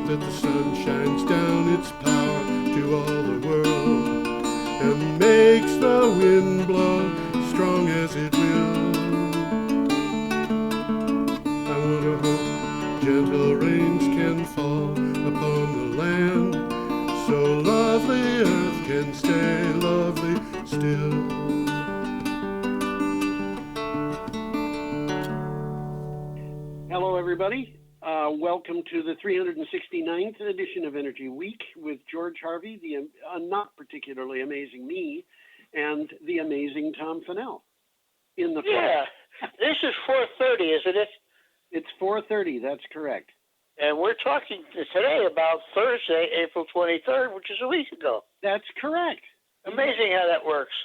that the sun shines down its power to all the world and makes the wind blow strong as it will. I wonder how gentle rains can fall upon the land, so lovely earth can stay lovely still. Hello, everybody. Welcome to the 369th edition of Energy Week with George Harvey, the not particularly amazing me, and the amazing Tom Fennell. In the This is 4:30, isn't it? It's 4:30. That's correct. And we're talking today about Thursday, April 23rd, which is a week ago. That's correct. Amazing how that works.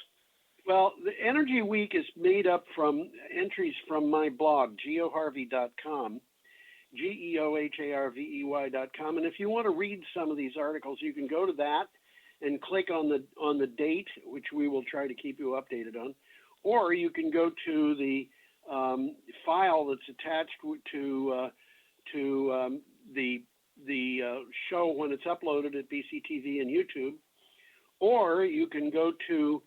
Well, the Energy Week is made up from entries from my blog, geoharvey.com, geoharvey.com. And if you want to read some of these articles, you can go to that and click on the date, which we will try to keep you updated on, or you can go to the file that's attached to the show when it's uploaded at BCTV and YouTube, or you can go to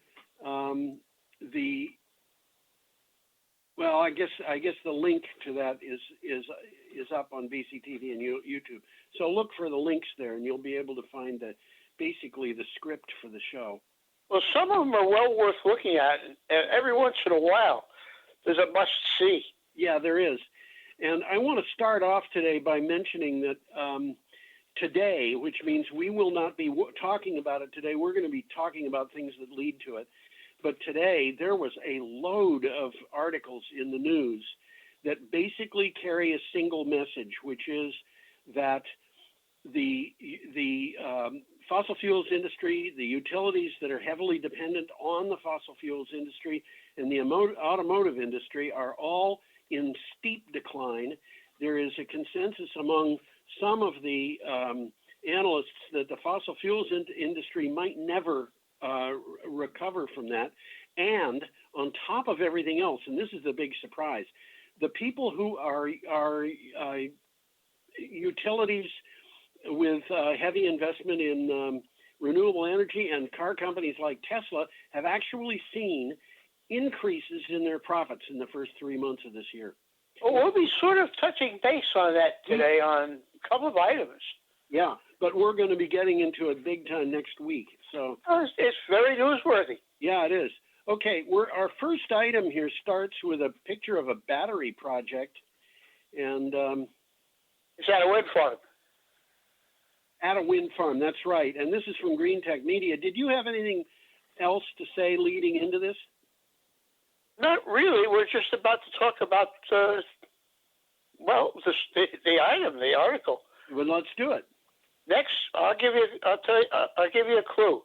I guess the link to that is up on BCTV and YouTube. So look for the links there, and you'll be able to find basically the script for the show. Well, some of them are well worth looking at, and every once in a while, there's a must-see. Yeah, there is. And I want to start off today by mentioning that today, which means we will not be talking about it today, we're going to be talking about things that lead to it. But today, there was a load of articles in the news that basically carry a single message, which is that the fossil fuels industry, the utilities that are heavily dependent on the fossil fuels industry, and the automotive industry are all in steep decline. There is a consensus among some of the analysts that the fossil fuels industry might never recover from that. And on top of everything else, and this is the big surprise, the people who are utilities with heavy investment in renewable energy and car companies like Tesla have actually seen increases in their profits in the first 3 months of this year. Well, we'll be sort of touching base on that today on a couple of items. Yeah, but we're going to be getting into it big time next week. So it's very newsworthy. Yeah, it is. Okay, our first item here starts with a picture of a battery project, and it's at a wind farm. At a wind farm, that's right. And this is from Green Tech Media. Did you have anything else to say leading into this? Not really. We're just about to talk about the item, the article. Well, let's do it. Next, I'll give you a clue.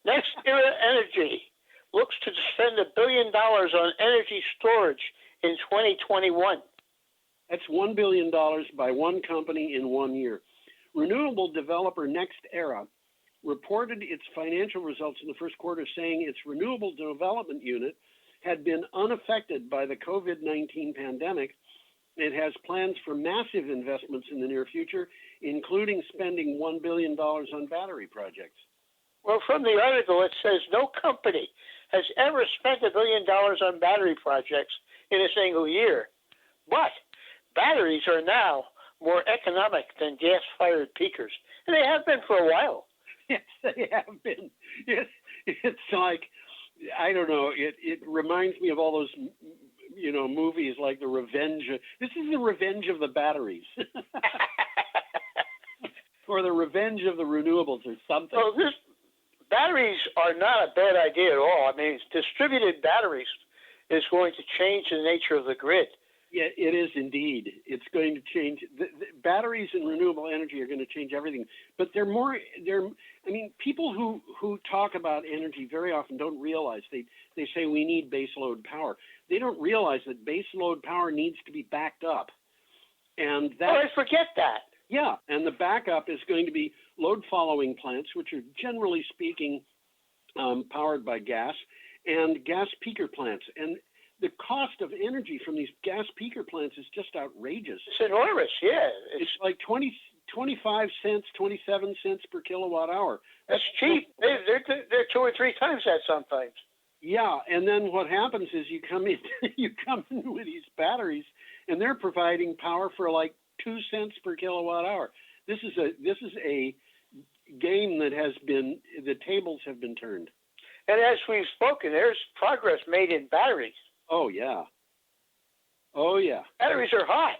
Next Era Energy looks to spend $1 billion on energy storage in 2021. That's $1 billion by one company in 1 year. Renewable developer Next Era reported its financial results in the first quarter, saying its renewable development unit had been unaffected by the COVID-19 pandemic. It has plans for massive investments in the near future, including spending $1 billion on battery projects. Well, from the article, it says no company has ever spent $1 billion on battery projects in a single year. But batteries are now more economic than gas-fired peakers, and they have been for a while. Yes, they have been. It's like, I don't know, it reminds me of all those, movies like The Revenge. This is the Revenge of the Batteries. Or The Revenge of the Renewables or something. Well, batteries are not a bad idea at all. I mean, distributed batteries is going to change the nature of the grid. Yeah, it is indeed. It's going to change. The batteries and renewable energy are going to change everything. But people who talk about energy very often don't realize, they say we need baseload power. They don't realize that baseload power needs to be backed up. And I forget that. Yeah, and the backup is going to be load-following plants, which are generally speaking powered by gas, and gas peaker plants. And the cost of energy from these gas peaker plants is just outrageous. It's enormous, yeah. It's like 20 25 cents, 27 cents per kilowatt hour. That's cheap. They're 2 or 3 times that sometimes. Yeah, and then what happens is you come in with these batteries, and they're providing power for like 2 cents per kilowatt hour. This is a game that the tables have been turned. And as we've spoken, there's progress made in batteries. Oh yeah. Oh yeah. Batteries are hot.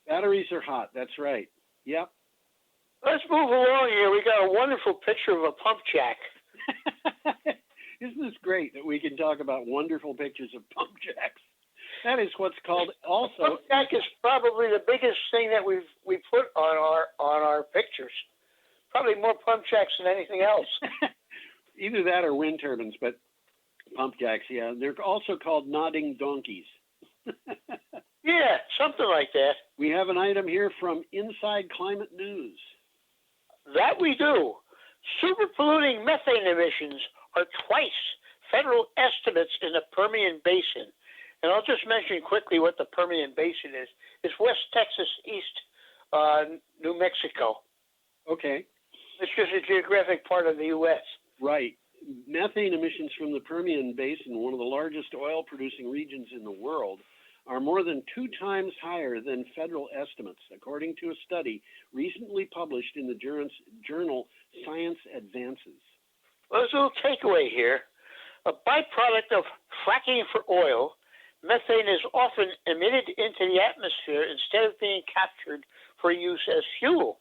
Batteries are hot. That's right. Yep. Let's move along here. We got a wonderful picture of a pump jack. Isn't this great that we can talk about wonderful pictures of pump jacks? That is what's called also. Pump jack is probably the biggest thing that we put on our pictures. Probably more pump jacks than anything else. Either that or wind turbines, but pump jacks, yeah. They're also called nodding donkeys. Yeah, something like that. We have an item here from Inside Climate News. That we do. Super polluting methane emissions are twice federal estimates in the Permian Basin. And I'll just mention quickly what the Permian Basin is. It's West Texas, East New Mexico. Okay. It's just a geographic part of the U.S. Right. Methane emissions from the Permian Basin, one of the largest oil-producing regions in the world, are more than 2 times higher than federal estimates, according to a study recently published in the journal Science Advances. Well, there's a little takeaway here. A byproduct of fracking for oil, methane is often emitted into the atmosphere instead of being captured for use as fuel,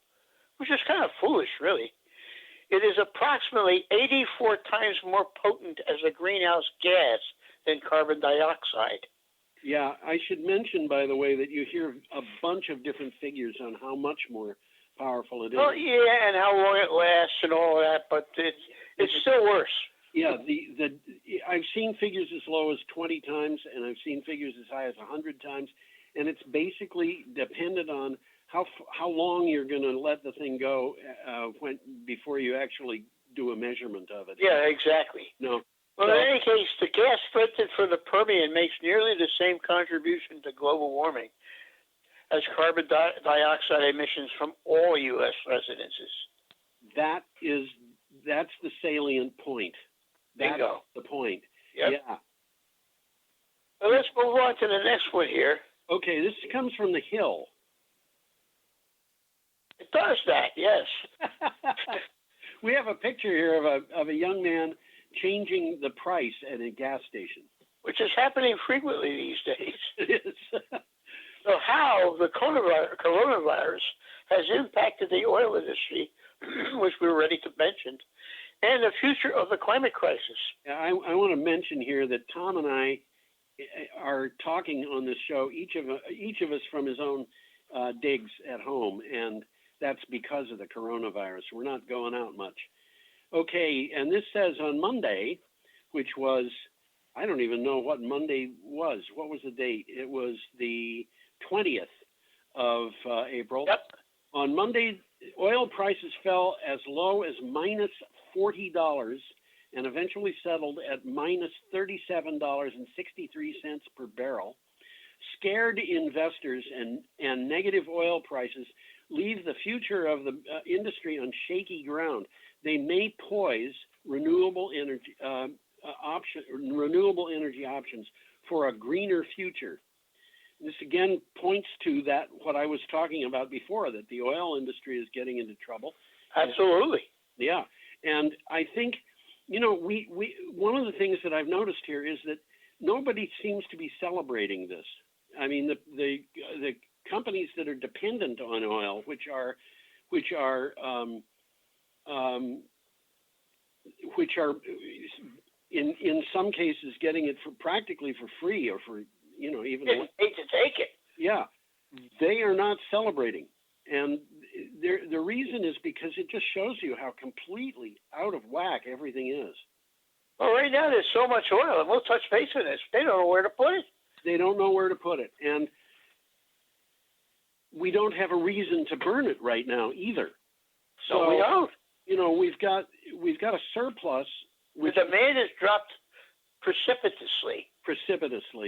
which is kind of foolish, really. It is approximately 84 times more potent as a greenhouse gas than carbon dioxide. Yeah, I should mention, by the way, that you hear a bunch of different figures on how much more powerful it is. Oh, yeah, and how long it lasts and all of that, but it's still worse. Yeah, I've seen figures as low as 20 times, and I've seen figures as high as 100 times, and it's basically dependent on how long you're going to let the thing go before you actually do a measurement of it. Yeah, exactly. No. Well, in any case, the gas vented from the Permian makes nearly the same contribution to global warming as carbon dioxide emissions from all U.S. residences. That's the salient point. That's Bingo. the point. Yep. Yeah. Well, let's move on to the next one here. Okay, this comes from The Hill. It does that, yes. We have a picture here of a young man changing the price at a gas station. Which is happening frequently these days. It is. So how the coronavirus has impacted the oil industry, which we were ready to mention, and the future of the climate crisis. I want to mention here that Tom and I are talking on this show, each of us from his own digs at home, and that's because of the coronavirus. We're not going out much. Okay, and this says on Monday, which was, I don't even know what Monday was. What was the date? It was the 20th of April. Yep. On Monday, oil prices fell as low as minus $40 and eventually settled at minus $37.63 per barrel. Scared investors and negative oil prices leave the future of the industry on shaky ground. They may poise renewable energy options for a greener future. This again points to that what I was talking about before, that the oil industry is getting into trouble. Absolutely. Yeah, and I think we one of the things that I've noticed here is that nobody seems to be celebrating this. I mean, the companies that are dependent on oil, which are in some cases getting it practically for free, or for even hate to take it. Yeah, they are not celebrating, and the reason is because it just shows you how completely out of whack everything is. Well, right now there's so much oil, and we'll touch base on this. They don't know where to put it. They don't know where to put it, and we don't have a reason to burn it right now either. So no, we don't. We've got a surplus. The demand has dropped precipitously.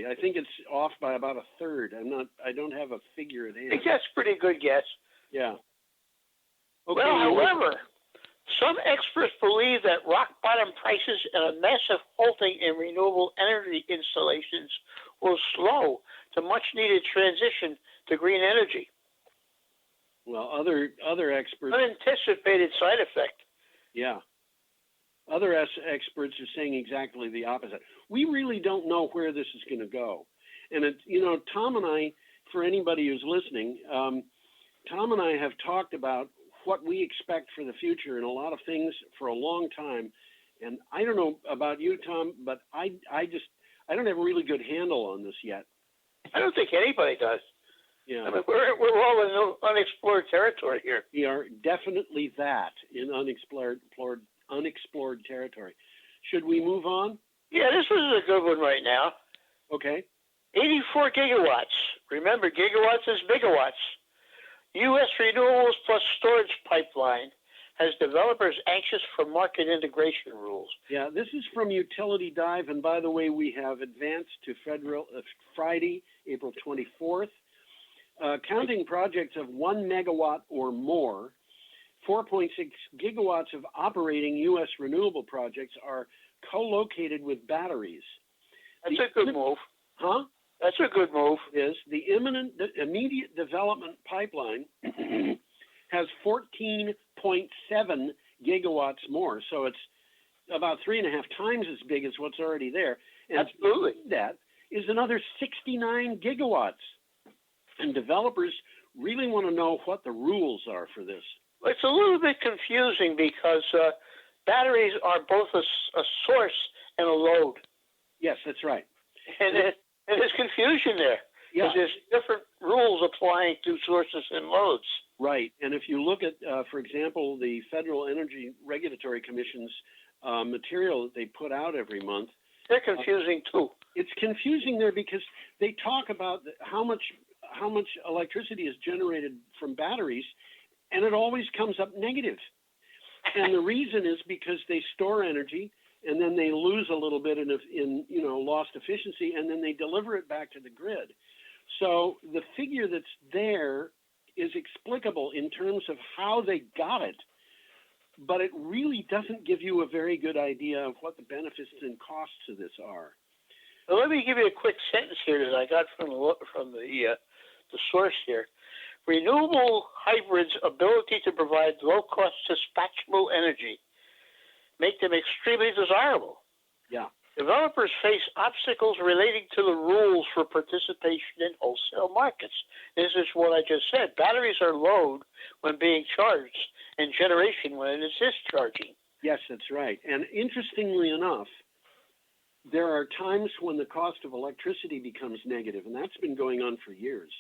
I think it's off by about a third. I don't have a figure at hand. I think that's a pretty good guess. Yeah. Okay. Well, however, some experts believe that rock bottom prices and a massive halting in renewable energy installations will slow the much needed transition to green energy. Well, other experts. Unanticipated side effect. Yeah. Other experts are saying exactly the opposite. We really don't know where this is going to go. And, Tom and I, for anybody who's listening, Tom and I have talked about what we expect for the future and a lot of things for a long time. And I don't know about you, Tom, but I don't have a really good handle on this yet. I don't think anybody does. Yeah. I mean, we're all in unexplored territory here. We are definitely that, in unexplored territory. Should we move on? Yeah, this is a good one right now. Okay. 84 gigawatts. Remember, gigawatts is megawatts. U.S. Renewables plus storage pipeline has developers anxious for market integration rules. Yeah, this is from Utility Dive, and by the way, we have advanced to Friday, April 24th. Counting projects of 1 megawatt or more, 4.6 gigawatts of operating U.S. renewable projects are co-located with batteries. That's a good move. Huh? That's a good move. Is the immediate development pipeline has 14.7 gigawatts more, so it's about 3.5 times as big as what's already there. And absolutely, that is another 69 gigawatts. And developers really want to know what the rules are for this. It's a little bit confusing because batteries are both a source and a load. Yes, that's right. And there's confusion there. Yeah. There's different rules applying to sources and loads. Right. And if you look at, for example, the Federal Energy Regulatory Commission's material that they put out every month. They're confusing too. It's confusing there because they talk about how much electricity is generated from batteries, and it always comes up negative. And the reason is because they store energy, and then they lose a little bit in lost efficiency, and then they deliver it back to the grid. So the figure that's there is explicable in terms of how they got it, but it really doesn't give you a very good idea of what the benefits and costs of this are. Well, let me give you a quick sentence here that I got from the source here. Renewable hybrids' ability to provide low-cost dispatchable energy make them extremely desirable. Yeah. Developers face obstacles relating to the rules for participation in wholesale markets. This is what I just said. Batteries are load when being charged and generation when it is discharging. Yes, that's right. And interestingly enough, there are times when the cost of electricity becomes negative, and that's been going on for years.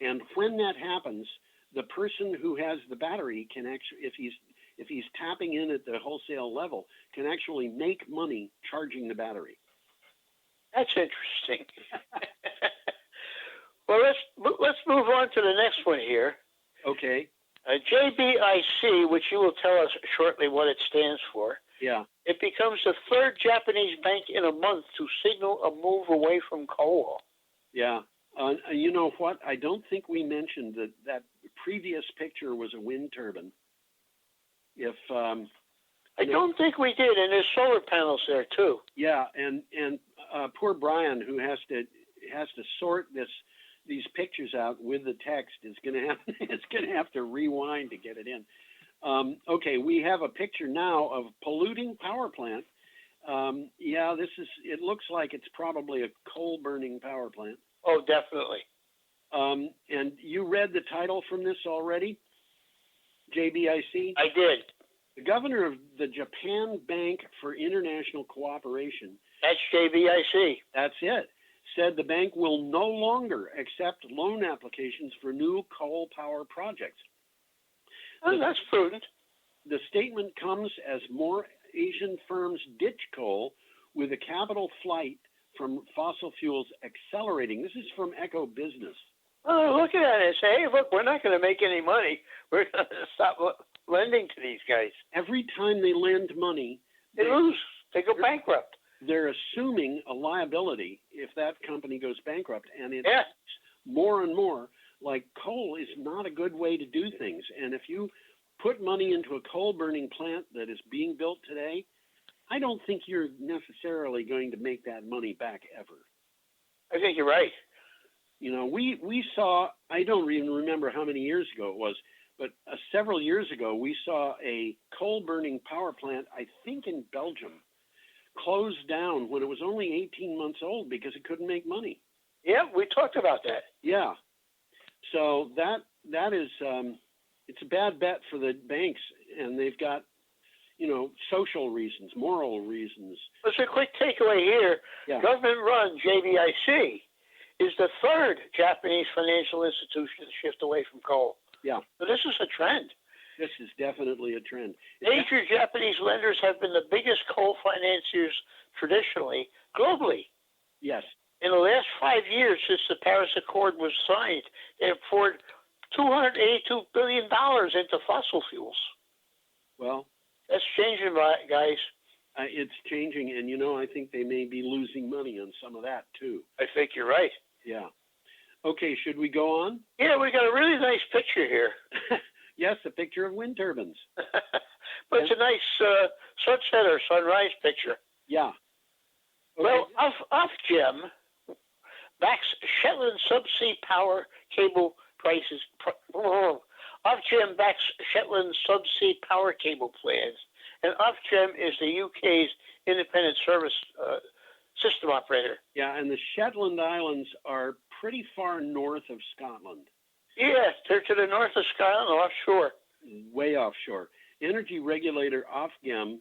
And when that happens, the person who has the battery can actually, if he's tapping in at the wholesale level, can actually make money charging the battery. That's interesting. Well, let's move on to the next one here. Okay. JBIC, which you will tell us shortly what it stands for. Yeah. It becomes the third Japanese bank in a month to signal a move away from coal. Yeah. You know what? I don't think we mentioned that previous picture was a wind turbine. I don't think we did, and there's solar panels there too. Yeah, and poor Brian, who has to sort these pictures out with the text, is going to have to rewind to get it in. Okay, we have a picture now of polluting power plant. Yeah, it looks like it's probably a coal burning power plant. Oh, definitely. And you read the title from this already? JBIC? I did. The governor of the Japan Bank for International Cooperation. That's JBIC. That's it. Said the bank will no longer accept loan applications for new coal power projects. Oh, that's prudent. The statement comes as more Asian firms ditch coal with a capital flight from fossil fuels accelerating. This is from Echo Business. Oh, look at that and say, hey, look, we're not going to make any money. We're going to stop lending to these guys. Every time they lend money, they lose. They go bankrupt. They're assuming a liability if that company goes bankrupt. And it's more and more like coal is not a good way to do things. And if you put money into a coal-burning plant that is being built today, I don't think you're necessarily going to make that money back ever. I think you're right. You know, we saw, I don't even remember how many years ago it was, but several years ago, we saw a coal-burning power plant, I think in Belgium, close down when it was only 18 months old because it couldn't make money. Yeah, we talked about that. Yeah. So that is, it's a bad bet for the banks, and they've got, you know, social reasons, moral reasons. There's a quick takeaway here. Yeah. Government-run JBIC is the third Japanese financial institution to shift away from coal. Yeah. So this is a trend. This is definitely a trend. Major Japanese lenders have been the biggest coal financiers traditionally, globally. Yes. In the last 5 years since the Paris Accord was signed, they have poured $282 billion into fossil fuels. Well, that's changing, guys. It's changing, and, you know, I think they may be losing money on some of that, too. I think you're right. Yeah. Okay, should we go on? Yeah, we got a really nice picture here. Yes, a picture of wind turbines. But it's a nice sunset or sunrise picture. Yeah. Okay. Well, Ofgem backs Shetland subsea power cable prices. Ofgem backs Shetland subsea power cable plans, and Ofgem is the UK's independent service system operator. Yeah, and the Shetland Islands are pretty far north of Scotland. Yeah, they're to the north of Scotland, offshore. Way offshore. Energy regulator Ofgem,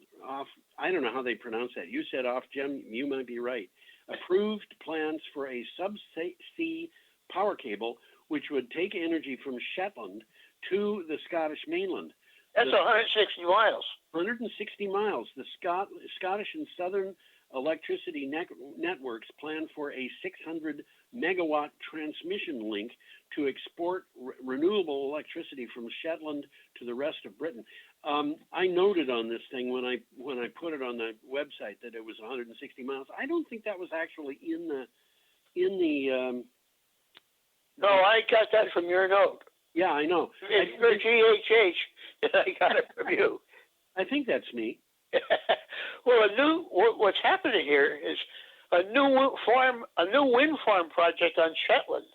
I don't know how they pronounce that. You said Ofgem, you might be right. Approved plans for a subsea power cable which would take energy from Shetland to the Scottish mainland. That's 160 miles. 160 miles. The Scottish and Southern Electricity Networks plan for a 600 megawatt transmission link to export renewable electricity from Shetland to the rest of Britain. I noted on this thing when I put it on the website that it was 160 miles. I don't think that was actually in the. No, I got that from your note. Yeah, I know. It's for GHH, and I got it from you. I think that's me. Well, what's happening here is a new wind farm project on Shetland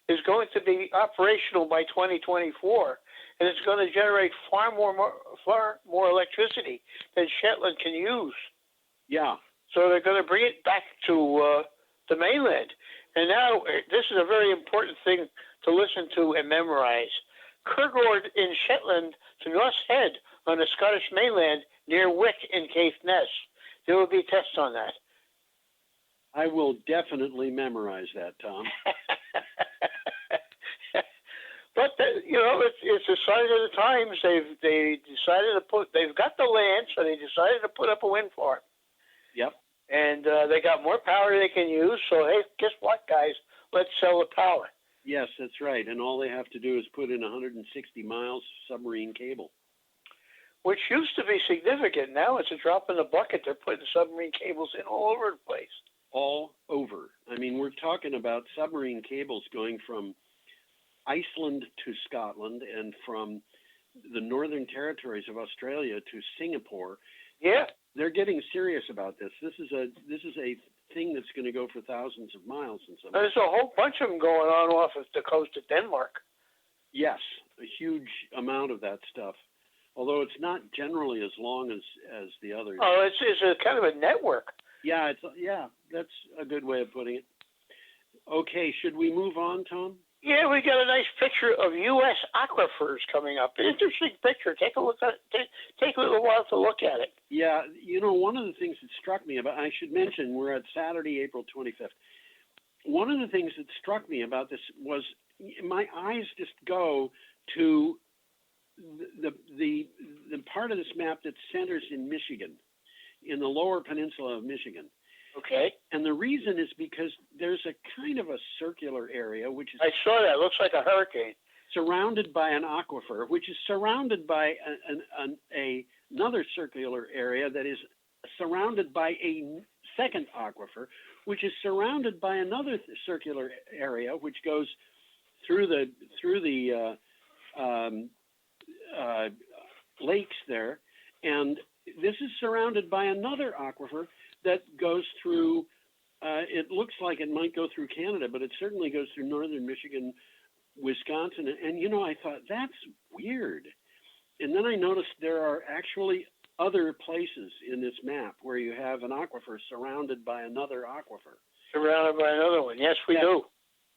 is going to be operational by 2024, and it's going to generate far more electricity than Shetland can use. Yeah. So they're going to bring it back to the mainland. And now this is a very important thing to listen to and memorize. Kirgord in Shetland to North Head on the Scottish mainland near Wick in Caithness. There will be tests on that. I will definitely memorize that, Tom. But you know, it's a sign of the times. They've got the land, so they decided to put up a wind farm. Yep. And they got more power they can use. So hey, guess what, guys? Let's sell the power. Yes, that's right. And all they have to do is put in 160 miles submarine cable. Which used to be significant. Now it's a drop in the bucket. They're putting submarine cables in all over the place. All over. I mean, we're talking about submarine cables going from Iceland to Scotland and from the Northern Territories of Australia to Singapore. Yeah. They're getting serious about this. This is a thing that's going to go for thousands of miles in some. There's a whole bunch of them going on off of the coast of Denmark. Yes, a huge amount of that stuff. Although it's not generally as long as the others. Oh, it's a kind of a network. Yeah, that's a good way of putting it. Okay, should we move on, Tom? Yeah, we got a nice picture of U.S. aquifers coming up. An interesting picture. Take a look at it. Take a little while to look at it. Yeah, you know, one of the things that struck me about, I should mention, we're at Saturday, April 25th. One of the things that struck me about this was my eyes just go to the part of this map that centers in Michigan, in the lower peninsula of Michigan. Okay. And the reason is because there's a kind of a circular area, which is... I saw that. It looks like a hurricane. Surrounded by an aquifer, which is surrounded by another circular area that is surrounded by a second aquifer, which is surrounded by another circular area, which goes through the lakes there, and this is surrounded by another aquifer that goes through. It looks like it might go through Canada, but it certainly goes through northern Michigan, Wisconsin, and I thought that's weird. And then I noticed there are actually other places in this map where you have an aquifer surrounded by another aquifer. Surrounded by another one. Yes, we do.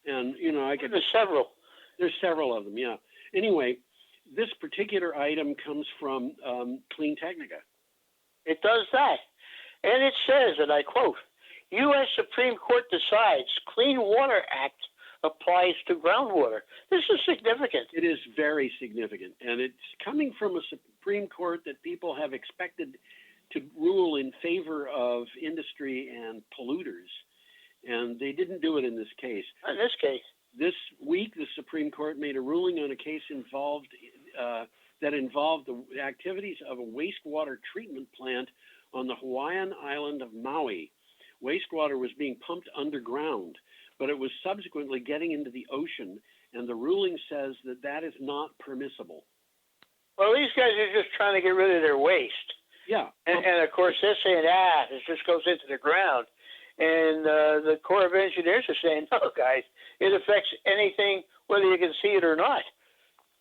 And There's several. There's several of them. Yeah. Anyway, this particular item comes from Clean Technica. It does that, and it says, and I quote, U.S. Supreme Court decides Clean Water Act applies to groundwater. This is significant. It is very significant, and it's coming from a Supreme Court that people have expected to rule in favor of industry and polluters, and they didn't do it in this case. In this case. This week, the Supreme Court made a ruling on a case that involved the activities of a wastewater treatment plant on the Hawaiian island of Maui. Wastewater was being pumped underground, but it was subsequently getting into the ocean, and the ruling says that that is not permissible. Well, these guys are just trying to get rid of their waste. Yeah. And of course, they're saying, it just goes into the ground. And the Corps of Engineers are saying, no, guys, it affects anything, whether you can see it or not.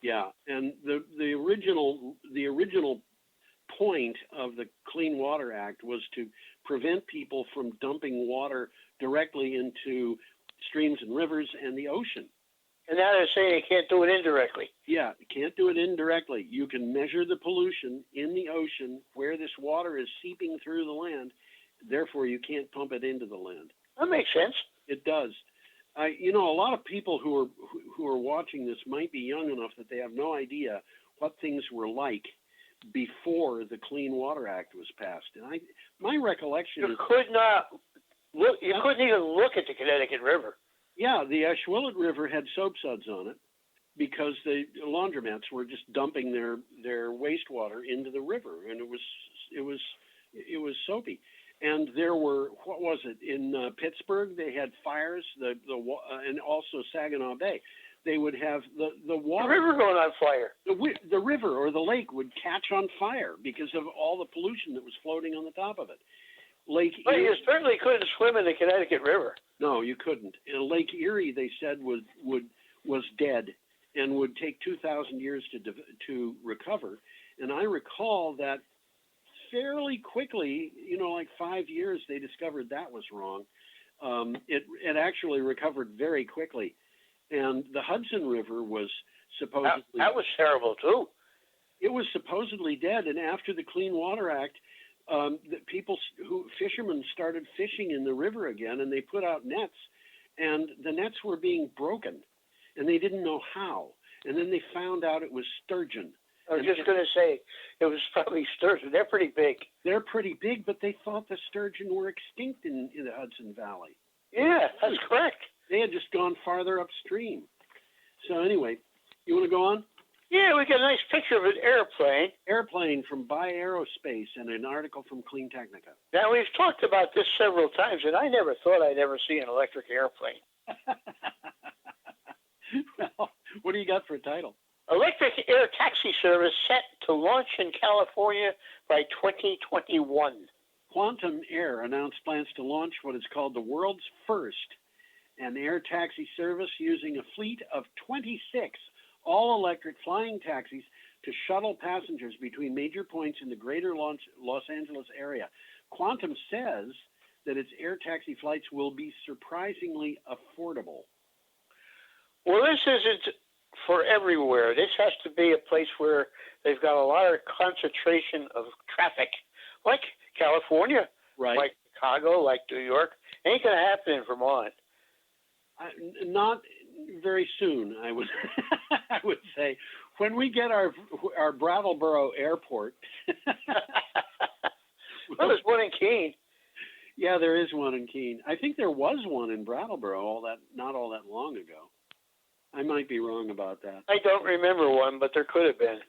Yeah, and the original point of the Clean Water Act was to prevent people from dumping water directly into streams and rivers and the ocean. And now they're saying you can't do it indirectly. Yeah, you can't do it indirectly. You can measure the pollution in the ocean where this water is seeping through the land. Therefore, you can't pump it into the land. That makes sense. It does. A lot of people who are watching this might be young enough that they have no idea what things were like before the Clean Water Act was passed. And my recollection is you couldn't even look at the Connecticut River. Yeah, the Ashwillet River had soap suds on it because the laundromats were just dumping their wastewater into the river, and it was soapy. And there were, what was it, in Pittsburgh, they had fires, and also Saginaw Bay. They would have the water. The river going on fire. The river or the lake would catch on fire because of all the pollution that was floating on the top of it. But you certainly couldn't swim in the Connecticut River. No, you couldn't. And Lake Erie, they said, was dead and would take 2,000 years to recover. And I recall that fairly quickly, like 5 years, they discovered that was wrong. It actually recovered very quickly. And the Hudson River was supposedly... That was terrible, too. It was supposedly dead. And after the Clean Water Act, fishermen started fishing in the river again, and they put out nets, and the nets were being broken, and they didn't know how. And then they found out it was sturgeon. I was just going to say, it was probably sturgeon. They're pretty big. They're pretty big, but they thought the sturgeon were extinct in the Hudson Valley. Yeah, that's correct. They had just gone farther upstream. So anyway, you want to go on? Yeah, we got a nice picture of an airplane. Airplane from By Aerospace and an article from Clean Technica. Now, we've talked about this several times, and I never thought I'd ever see an electric airplane. Well, what do you got for a title? Electric air taxi service set to launch in California by 2021. Quantum Air announced plans to launch what is called the world's first, an air taxi service using a fleet of 26 all-electric flying taxis to shuttle passengers between major points in the greater Los Angeles area. Quantum says that its air taxi flights will be surprisingly affordable. Well, this isn't for everywhere. This has to be a place where they've got a lot of concentration of traffic, like California, right, like Chicago, like New York. Ain't going to happen in Vermont. Not very soon, I would I would say. When we get our Brattleboro airport. Well, there's one in Keene. Yeah, there is one in Keene. I think there was one in Brattleboro not all that long ago. I might be wrong about that. I don't remember one, but there could have been.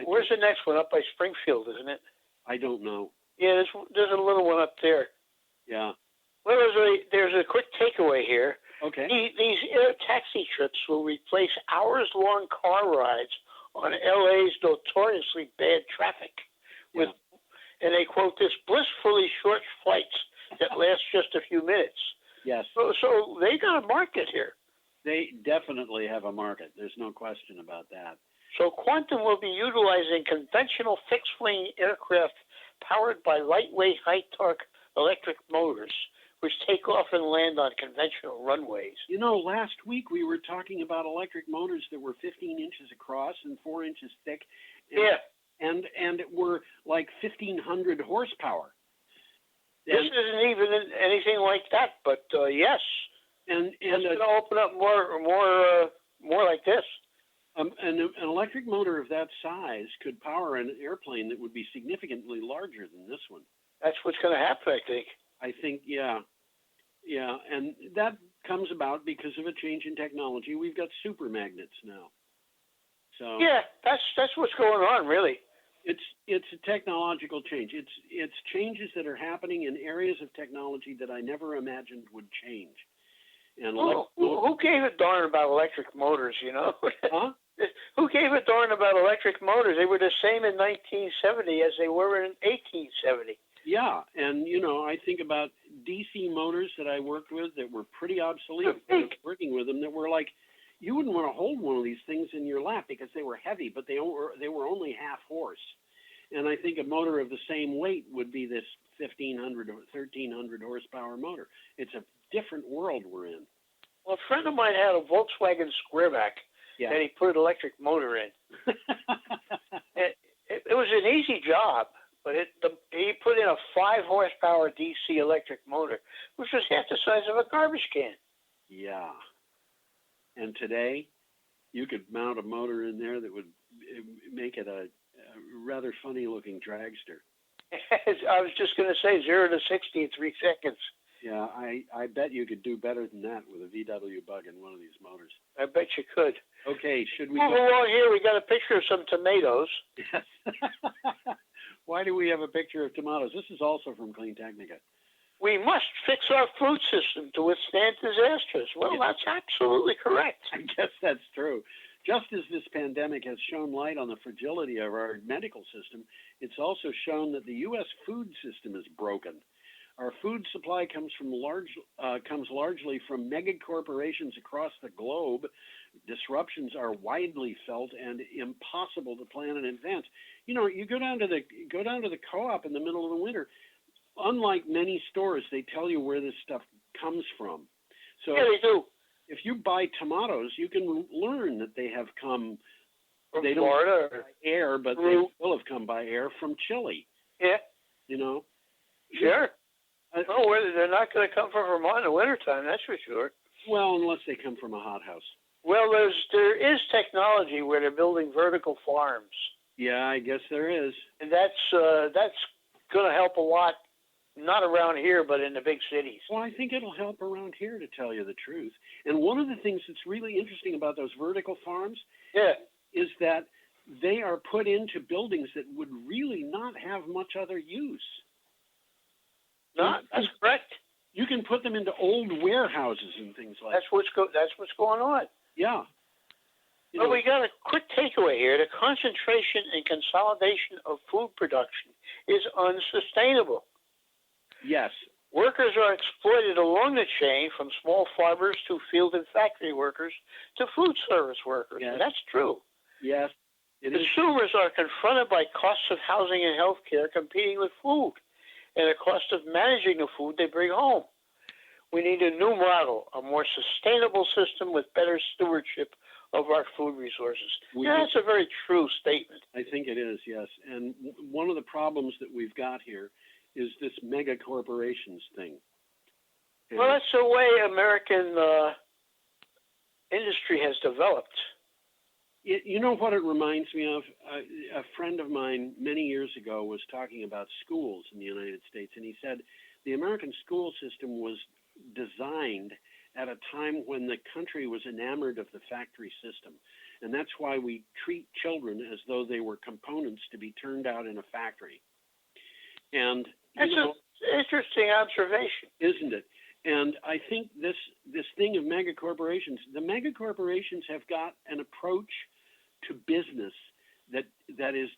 Where's the next one? Up by Springfield, isn't it? I don't know. Yeah, there's a little one up there. Yeah. Well, there's a quick takeaway here. Okay. These air taxi trips will replace hours-long car rides on LA's notoriously bad traffic. With, and they quote this blissfully short flights that last just a few minutes. Yes. So they got a market here. They definitely have a market. There's no question about that. So Quantum will be utilizing conventional fixed-wing aircraft powered by lightweight, high-torque electric motors, which take off and land on conventional runways. You know, last week we were talking about electric motors that were 15 inches across and 4 inches thick. And it were like 1,500 horsepower. This isn't even anything like that, but yes. And it's going to open up more like this. An electric motor of that size could power an airplane that would be significantly larger than this one. That's what's going to happen, I think. I think, yeah, and that comes about because of a change in technology. We've got super magnets now. So yeah, that's what's going on, really. It's a technological change. It's changes that are happening in areas of technology that I never imagined would change. And who gave a darn about electric motors? You know? Huh? Who gave a darn about electric motors? They were the same in 1970 as they were in 1870. Yeah, and you know, I think about DC motors that I worked with that were pretty obsolete. Working with them, that were like, you wouldn't want to hold one of these things in your lap because they were heavy, but they were only half horse. And I think a motor of the same weight would be this 1,500 or 1,300 horsepower motor. It's a different world we're in. Well, a friend of mine had a Volkswagen Squareback, and he put an electric motor in. It was an easy job, but he put in a 5 horsepower DC electric motor, which was half the size of a garbage can. Yeah. And today, you could mount a motor in there that would make it a rather funny-looking dragster. I was just going to say 0 to 60 in 3 seconds. Yeah, I bet you could do better than that with a VW Bug in one of these motors. I bet you could. Okay, should we move along here? We got a picture of some tomatoes. Yes. Why do we have a picture of tomatoes? This is also from Clean Technica. We must fix our food system to withstand disasters. Well, that's absolutely correct. I guess that's true. Just as this pandemic has shown light on the fragility of our medical system, it's also shown that the U.S. food system is broken. Our food supply comes largely from mega corporations across the globe. Disruptions are widely felt and impossible to plan in advance. You know, you go down to the co-op in the middle of the winter. Unlike many stores, they tell you where this stuff comes from. So yeah, they do. If you buy tomatoes, you can learn that they have come from Florida by air, but they will have come by air from Chile. Yeah. You know? Sure. They're not going to come from Vermont in the wintertime, that's for sure. Well, unless they come from a hothouse. Well, there is technology where they're building vertical farms. Yeah, I guess there is. And that's going to help a lot, not around here, but in the big cities. Well, I think it'll help around here, to tell you the truth. And one of the things that's really interesting about those vertical farms is that they are put into buildings that would really not have much other use. No, that's correct. You can put them into old warehouses and things like that. That's what's going on. Yeah. Well, we got a quick takeaway here. The concentration and consolidation of food production is unsustainable. Yes. Workers are exploited along the chain, from small farmers to field and factory workers to food service workers. Yes. And that's true. Yes. Consumers are confronted by costs of housing and health care competing with food, and the cost of managing the food they bring home. We need a new model, a more sustainable system with better stewardship of our food resources. That's a very true statement. I think it is, yes. And one of the problems that we've got here is this mega corporations thing. And well, that's the way American industry has developed. You know what it reminds me of? A friend of mine many years ago was talking about schools in the United States, and he said the American school system was designed at a time when the country was enamored of the factory system. And that's why we treat children as though they were components to be turned out in a factory. And that's an interesting observation, isn't it? And I think this thing of mega corporations, the mega corporations have got an approach to business that is,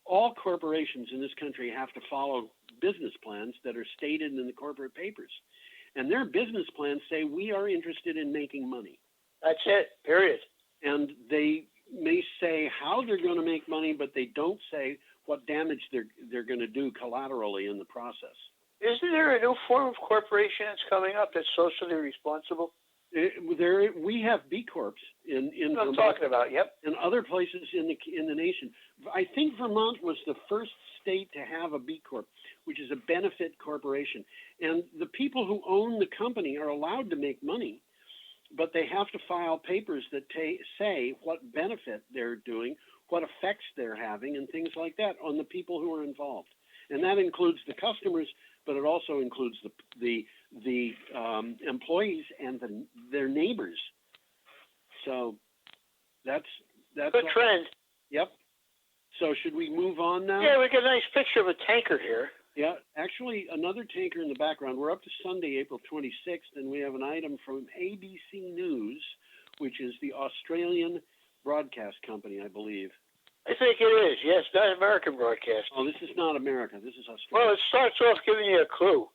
all corporations in this country have to follow business plans that are stated in the corporate papers. And their business plans say we are interested in making money. That's it, period. And they may say how they're going to make money, but they don't say what damage they're going to do collaterally in the process. Isn't there a new form of corporation that's coming up that's socially responsible? We have B Corps in What I'm talking about, yep. and other places in the nation. I think Vermont was the first state to have a B Corp, which is a benefit corporation. And the people who own the company are allowed to make money, but they have to file papers that say what benefit they're doing, what effects they're having, and things like that on the people who are involved. And that includes the customers, but it also includes the employees and their neighbors. So that's good trend. Yep. So should we move on now? Yeah, we got a nice picture of a tanker here. Yeah, actually another tanker in the background. We're up to Sunday, April 26th, and we have an item from ABC News, which is the Australian broadcast company, I believe. I think it is, yes, not American broadcast. Oh, this is not America. This is Australia. Well, it starts off giving you a clue.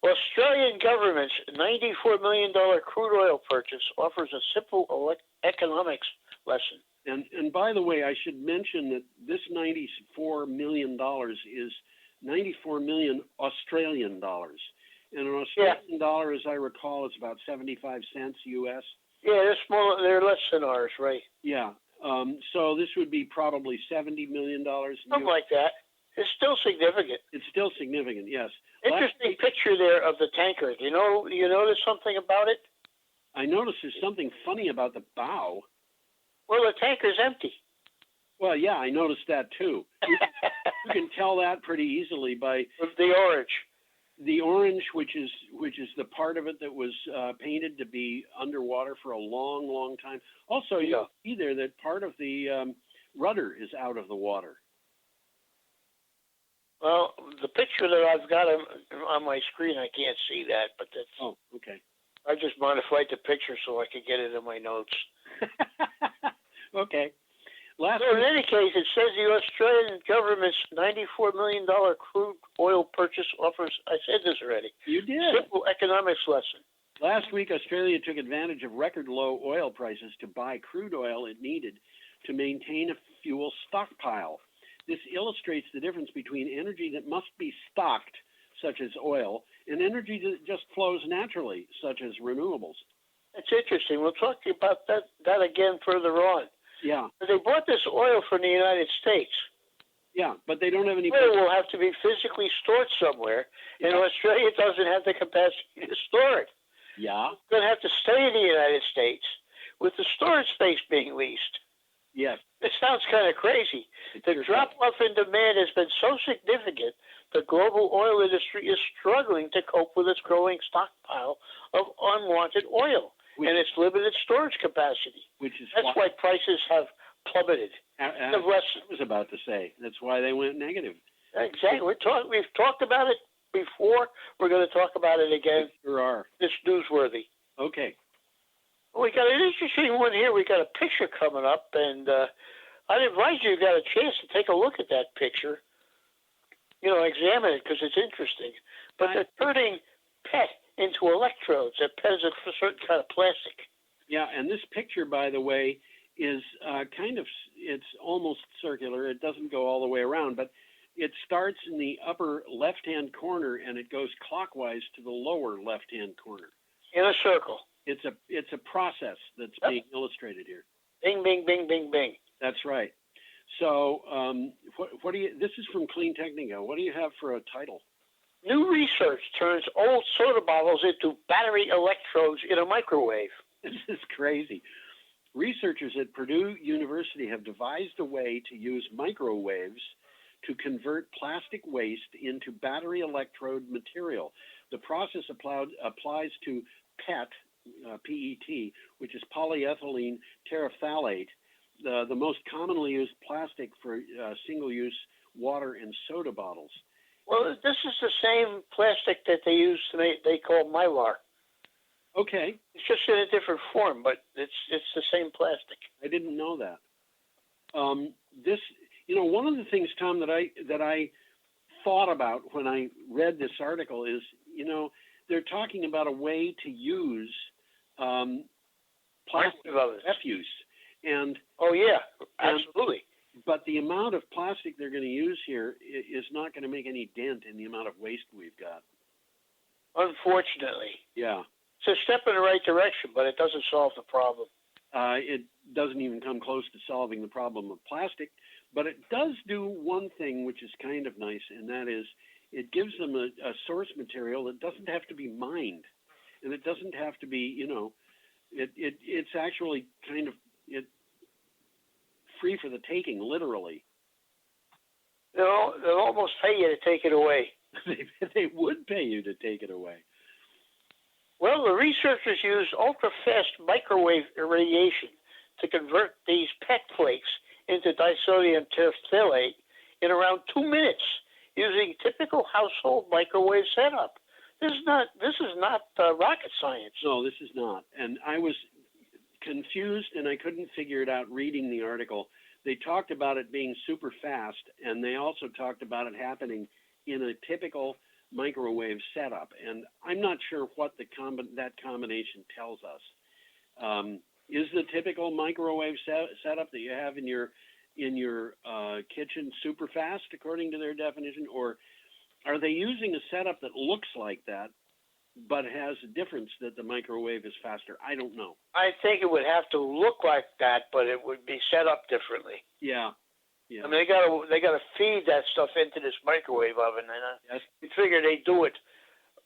Australian government's $94 million crude oil purchase offers a simple economics lesson. And by the way, I should mention that this $94 million is 94 million Australian dollars. And an Australian dollar, as I recall, is about 75 cents U.S. Yeah, they're smaller. They're less than ours, right? Yeah. So this would be probably $70 million. Something like that. It's still significant. It's still significant, yes. Interesting picture there of the tanker. You notice something about it? I noticed there's something funny about the bow. Well, the tanker's empty. Well, yeah, I noticed that too. You can tell that pretty easily by the orange. The orange, which is the part of it that was painted to be underwater for a long, long time. Also, you see there that part of the rudder is out of the water. Well, the picture that I've got on my screen, I can't see that, but that's. Oh, okay. I just modified the picture so I could get it in my notes. Okay. So in any case, it says the Australian government's $94 million crude oil purchase offers, I said this already. You did. Simple economics lesson. Last week, Australia took advantage of record low oil prices to buy crude oil it needed to maintain a fuel stockpile. This illustrates the difference between energy that must be stocked, such as oil, and energy that just flows naturally, such as renewables. That's interesting. We'll talk to you about that again further on. Yeah. But they bought this oil from the United States. Yeah, but they don't have any. Oil will have to be physically stored somewhere, and Australia doesn't have the capacity to store it. Yeah. It's going to have to stay in the United States with the storage space being leased. Yes. It sounds kind of crazy. The drop-off in demand has been so significant, the global oil industry is struggling to cope with its growing stockpile of unwanted oil and its limited storage capacity. That's why prices have plummeted. I was about to say. That's why they went negative. Exactly. We've talked about it before. We're going to talk about it again. Sure are. It's newsworthy. Okay. We got an interesting one here. We got a picture coming up, and I'd advise you got a chance to take a look at that picture. Examine it because it's interesting. But they're turning PET into electrodes. That PET is a certain kind of plastic. Yeah, and this picture, by the way, is it's almost circular. It doesn't go all the way around, but it starts in the upper left-hand corner and it goes clockwise to the lower left-hand corner. In a circle. It's a process that's being illustrated here. Bing, bing, bing, bing, bing. That's right. So, what do you? This is from Clean Technica. What do you have for a title? New research turns old soda bottles into battery electrodes in a microwave. This is crazy. Researchers at Purdue University have devised a way to use microwaves to convert plastic waste into battery electrode material. The process applies to PET, PET, which is polyethylene terephthalate, the most commonly used plastic for single-use water and soda bottles. Well, this is the same plastic that they use to make, they call Mylar. Okay. It's just in a different form, but it's the same plastic. I didn't know that. This, one of the things, Tom, that I thought about when I read this article is, they're talking about a way to use plastic refuse, and oh yeah, absolutely. But the amount of plastic they're going to use here is not going to make any dent in the amount of waste we've got. Unfortunately. Yeah. It's a step in the right direction, but it doesn't solve the problem. It doesn't even come close to solving the problem of plastic, but it does do one thing which is kind of nice, and that is it gives them a source material that doesn't have to be mined, and it doesn't have to be, it's actually kind of free for the taking, literally. They'll almost pay you to take it away. They would pay you to take it away. Well, the researchers used ultra-fast microwave irradiation to convert these PET flakes into disodium terephthalate in around 2 minutes using typical household microwave setup. This is not rocket science. No, this is not. And I was confused, and I couldn't figure it out reading the article. They talked about it being super fast, and they also talked about it happening in a typical microwave setup, and I'm not sure what that combination tells us. Is the typical microwave setup that you have in your kitchen super fast, according to their definition, or are they using a setup that looks like that, but has a difference that the microwave is faster? I don't know. I think it would have to look like that, but it would be set up differently. Yeah. Yeah. I mean, they gotta feed that stuff into this microwave oven, and yes. We figure they do it,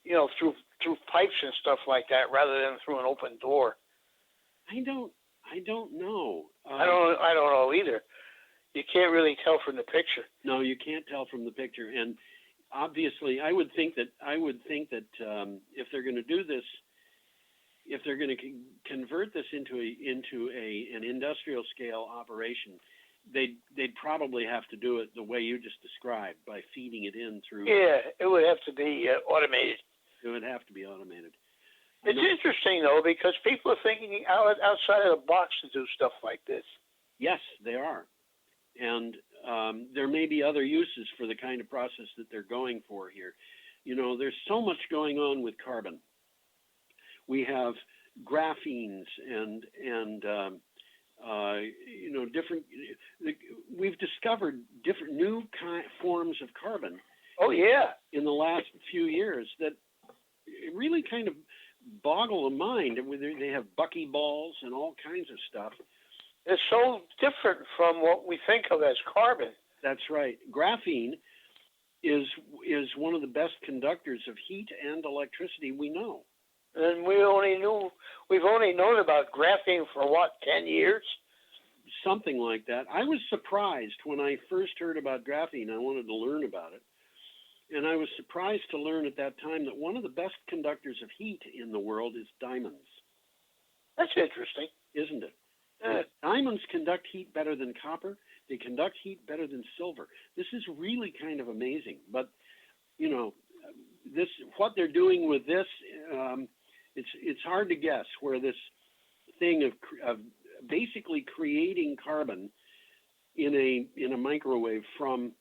through pipes and stuff like that, rather than through an open door. I don't know. I don't know either. You can't really tell from the picture. No, you can't tell from the picture, and obviously, I would think that if they're going to do this, if they're going to convert this into an industrial scale operation, they'd probably have to do it the way you just described, by feeding it in through. Yeah, it would have to be automated. It would have to be automated. It's interesting though, because people are thinking outside of the box to do stuff like this. Yes, they are, and there may be other uses for the kind of process that they're going for here. There's so much going on with carbon. We have graphenes and different. We've discovered different new forms of carbon. Oh yeah. In the last few years, that really kind of boggle the mind. They have buckyballs and all kinds of stuff. It's so different from what we think of as carbon. That's right. Graphene is one of the best conductors of heat and electricity we know. And we've only known about graphene for 10 years? Something like that. I was surprised when I first heard about graphene. I wanted to learn about it. And I was surprised to learn at that time that one of the best conductors of heat in the world is diamonds. That's interesting. Isn't it? Diamonds conduct heat better than copper. They conduct heat better than silver. This is really kind of amazing. But, what they're doing with this, it's hard to guess where this thing of basically creating carbon in a microwave from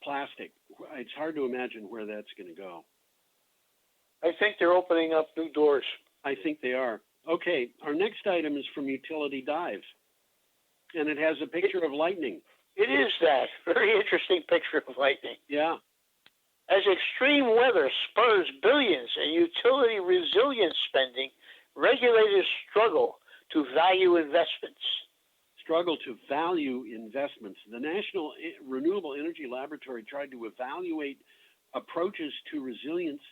plastic. It's hard to imagine where that's going to go. I think they're opening up new doors. I think they are. Okay, our next item is from Utility Dive, and it has a picture of lightning. It is that. Very interesting picture of lightning. Yeah. As extreme weather spurs billions in utility resilience spending, regulators struggle to value investments. The National Renewable Energy Laboratory tried to evaluate approaches to resilience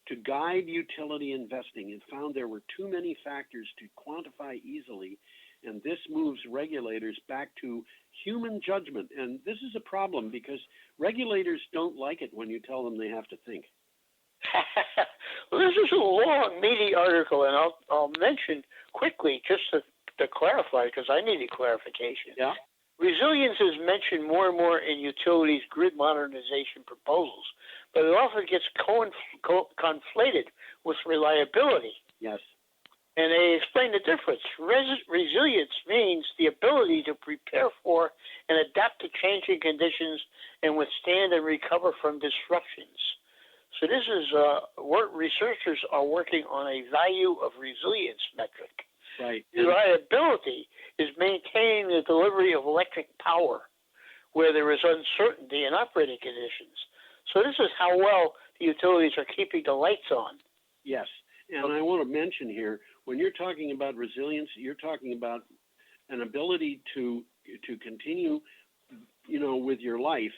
to guide utility investing and found there were too many factors to quantify easily, and this moves regulators back to human judgment. And this is a problem because regulators don't like it when you tell them they have to think. Well, this is a long, meaty article, and I'll mention quickly just to clarify, because I needed clarification. Yeah. Resilience is mentioned more and more in utilities' grid modernization proposals, but it often gets conflated with reliability. Yes. And they explain the difference. Resilience means the ability to prepare for and adapt to changing conditions and withstand and recover from disruptions. So this is what researchers are working on a value of resilience metric. Right. Reliability is maintaining the delivery of electric power where there is uncertainty in operating conditions. So this is how well the utilities are keeping the lights on. Yes. And I want to mention here, when you're talking about resilience, you're talking about an ability to continue, with your life,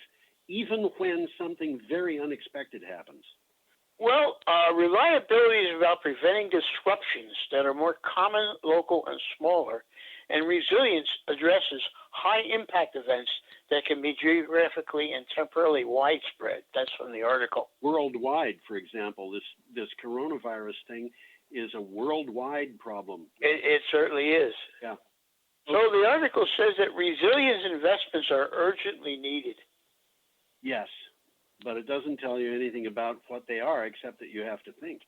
even when something very unexpected happens. Well, reliability is about preventing disruptions that are more common, local, and smaller, and resilience addresses high-impact events that can be geographically and temporally widespread. That's from the article. Worldwide, for example, this coronavirus thing is a worldwide problem. It certainly is. Yeah. So the article says that resilience investments are urgently needed. Yes, but it doesn't tell you anything about what they are, except that you have to think.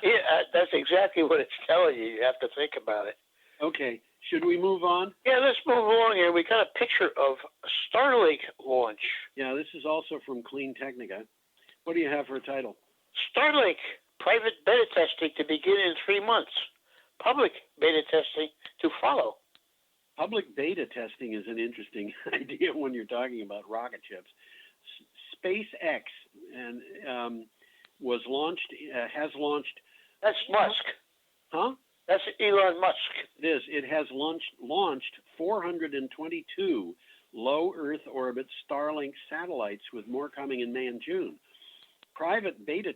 Yeah, that's exactly what it's telling you. You have to think about it. Okay, should we move on? Yeah, let's move along here. We got a picture of a Starlink launch. Yeah, this is also from Clean Technica. What do you have for a title? Starlink, private beta testing to begin in 3 months. Public beta testing to follow. Public beta testing is an interesting idea when you're talking about rocket ships. SpaceX has launched. That's Musk. Huh? That's Elon Musk. It is. It has launched 422 low Earth orbit Starlink satellites, with more coming in May and June. Private beta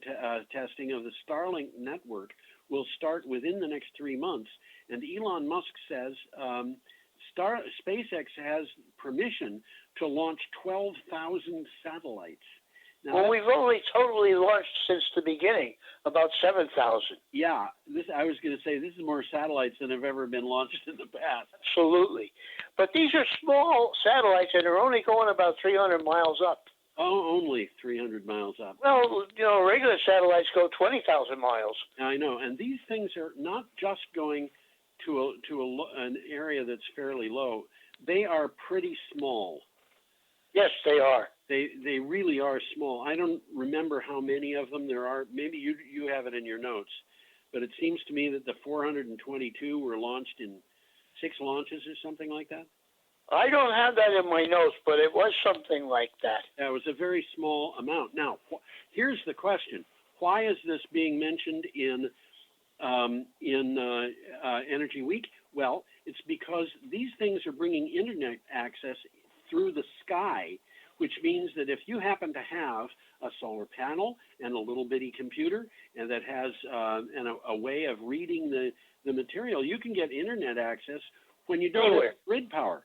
testing of the Starlink network will start within the next 3 months, and Elon Musk says SpaceX has permission to launch 12,000 satellites. Now, well, we've only totally launched since the beginning, about 7,000. Yeah, I was going to say this is more satellites than have ever been launched in the past. Absolutely. But these are small satellites, and they're only going about 300 miles up. Oh, only 300 miles up. Well, regular satellites go 20,000 miles. I know, and these things are not just going to an area that's fairly low. They are pretty small. Yes, they are. They really are small. I don't remember how many of them there are. Maybe you have it in your notes, but it seems to me that the 422 were launched in 6 launches or something like that. I don't have that in my notes, but it was something like that. That was a very small amount. Now, here's the question: why is this being mentioned in Energy Week? Well, it's because these things are bringing internet access through the sky, which means that if you happen to have a solar panel and a little bitty computer and that has a way of reading the material, you can get internet access when you don't have grid power.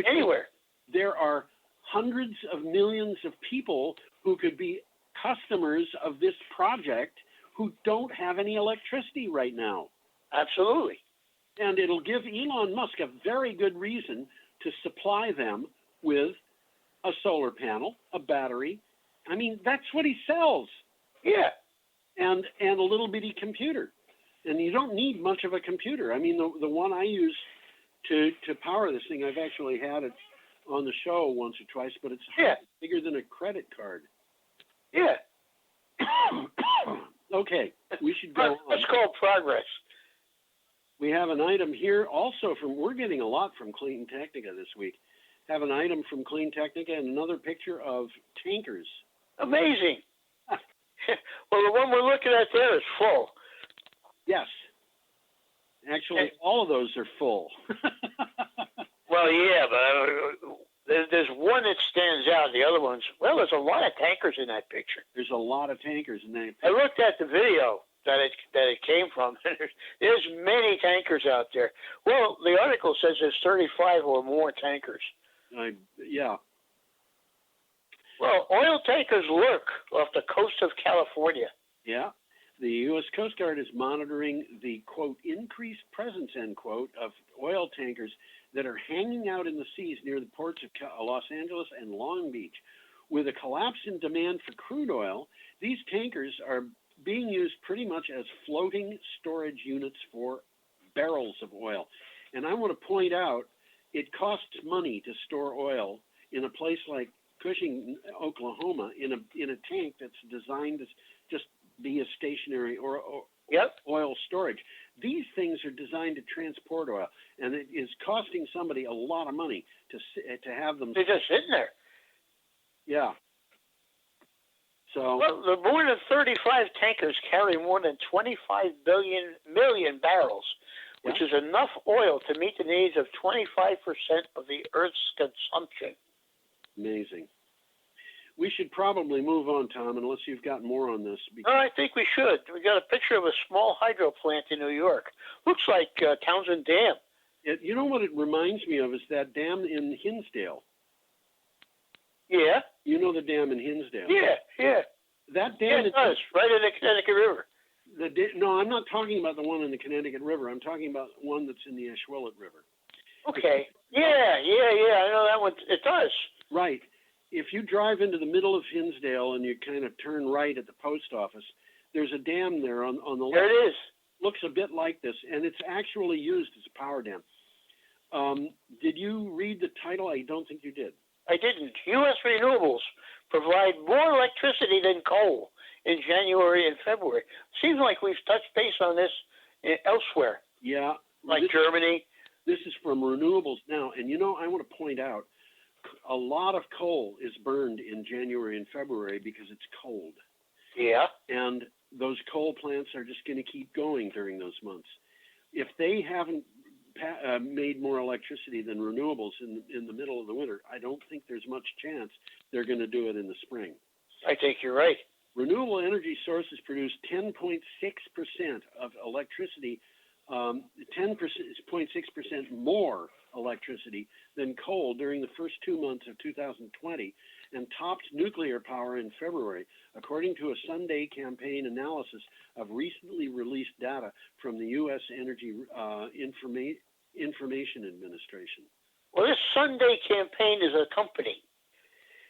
Anywhere. There are hundreds of millions of people who could be customers of this project who don't have any electricity right now. Absolutely. And it'll give Elon Musk a very good reason to supply them with a solar panel, a battery. I mean, that's what he sells. Yeah. And a little bitty computer. And you don't need much of a computer. I mean, the one I use to power this thing, I've actually had it on the show once or twice, but it's bigger than a credit card. Yeah. Okay, we should go on. That's called progress. We have an item here also we're getting a lot from Clean Technica this week. Have an item from Clean Technica and another picture of tankers. Amazing. Well, the one we're looking at there is full. Yes. Actually, all of those are full. Well, yeah, but there's one that stands out. The other ones, well, there's a lot of tankers in that picture. There's a lot of tankers in that picture. I looked at the video that it came from. There's many tankers out there. Well, the article says there's 35 or more tankers. Yeah. Well, oil tankers lurk off the coast of California. Yeah. The U.S. Coast Guard is monitoring the, quote, increased presence, end quote, of oil tankers that are hanging out in the seas near the ports of Los Angeles and Long Beach. With a collapse in demand for crude oil, these tankers are being used pretty much as floating storage units for barrels of oil. And I want to point out, it costs money to store oil in a place like Cushing, Oklahoma, in a tank that's designed to just be a stationary or oil storage. These things are designed to transport oil, and it is costing somebody a lot of money to have them. They're just sitting there. Yeah. So. Well, the more than 35 tankers carry more than 25 million barrels, which is enough oil to meet the needs of 25% of the Earth's consumption. Amazing. We should probably move on, Tom, unless you've got more on this. No, I think we should. We got a picture of a small hydro plant in New York. Looks like Townsend Dam. You know what it reminds me of is that dam in Hinsdale. Yeah. You know the dam in Hinsdale? Yeah. That dam it does, right in the Connecticut River. No, I'm not talking about the one in the Connecticut River. I'm talking about one that's in the Ashwillet River. Okay. Yeah. I know that one. It does. Right. If you drive into the middle of Hinsdale and you kind of turn right at the post office, there's a dam there on the left. There it is. Looks a bit like this, and it's actually used as a power dam. Did you read the title? I don't think you did. I didn't. U.S. Renewables provide more electricity than coal in January and February. Seems like we've touched base on this elsewhere. Yeah. Like Germany. This is from Renewables now. And, I want to point out, a lot of coal is burned in January and February because it's cold. Yeah. And those coal plants are just going to keep going during those months. If they haven't made more electricity than renewables in the middle of the winter, I don't think there's much chance they're going to do it in the spring. I think you're right. Renewable energy sources produce 10.6% of electricity, 10.6% more electricity than coal during the first 2 months of 2020, and topped nuclear power in February, according to a Sunday campaign analysis of recently released data from the U.S. Energy Information Administration. Well, this Sunday campaign is a company.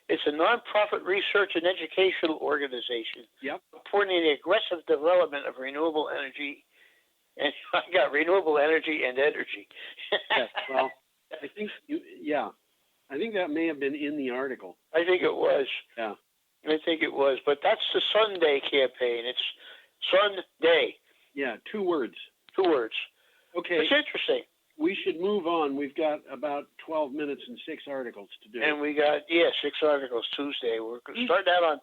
It's a nonprofit research and educational organization supporting the aggressive development of renewable energy. And I got renewable energy and energy. Yes, well, I think that may have been in the article. I think it was. Yeah. I think it was. But that's the Sunday campaign. It's Sunday. Yeah, 2 words. 2 words. Okay. It's interesting. We should move on. We've got about 12 minutes and 6 articles to do. And we got, 6 articles Tuesday. We're starting out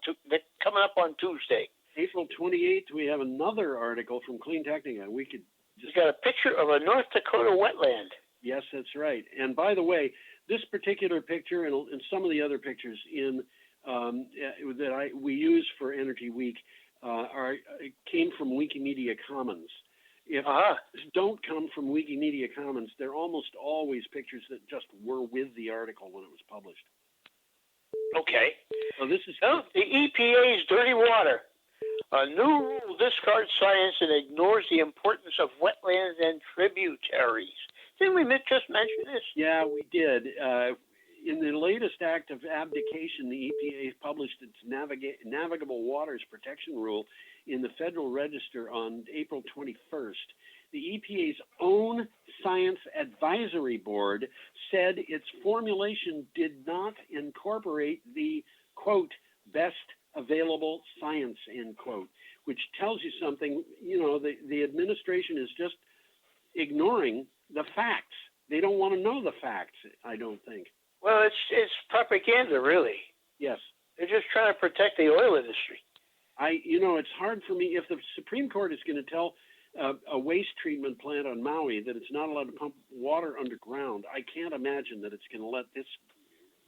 coming up on Tuesday. April 28th, we have another article from Clean Technica. We got a picture of a North Dakota wetland. Yes, that's right. And by the way, this particular picture and some of the other pictures we use for Energy Week came from Wikimedia Commons. If don't come from Wikimedia Commons, they're almost always pictures that just were with the article when it was published. Okay. So this is the EPA's dirty water. A new rule discards science and ignores the importance of wetlands and tributaries. Didn't we just mention this? Yeah, we did. In the latest act of abdication, the EPA published its Navigable Waters Protection Rule in the Federal Register on April 21st. The EPA's own Science Advisory Board said its formulation did not incorporate the, quote, best available science, end quote, which tells you something. The administration is just ignoring the facts. They don't want to know the facts, I don't think. Well, it's propaganda, really. Yes. They're just trying to protect the oil industry. It's hard for me. If the Supreme Court is going to tell a waste treatment plant on Maui that it's not allowed to pump water underground, I can't imagine that it's going to let this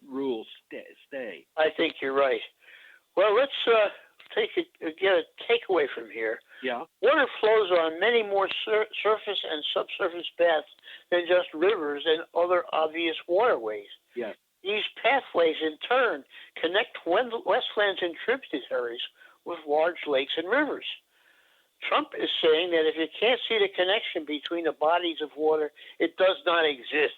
rule stay. I think you're right. Well, let's get a takeaway from here. Yeah. Water flows on many more surface and subsurface paths than just rivers and other obvious waterways. Yes. These pathways, in turn, connect wetlands and tributaries with large lakes and rivers. Trump is saying that if you can't see the connection between the bodies of water, it does not exist.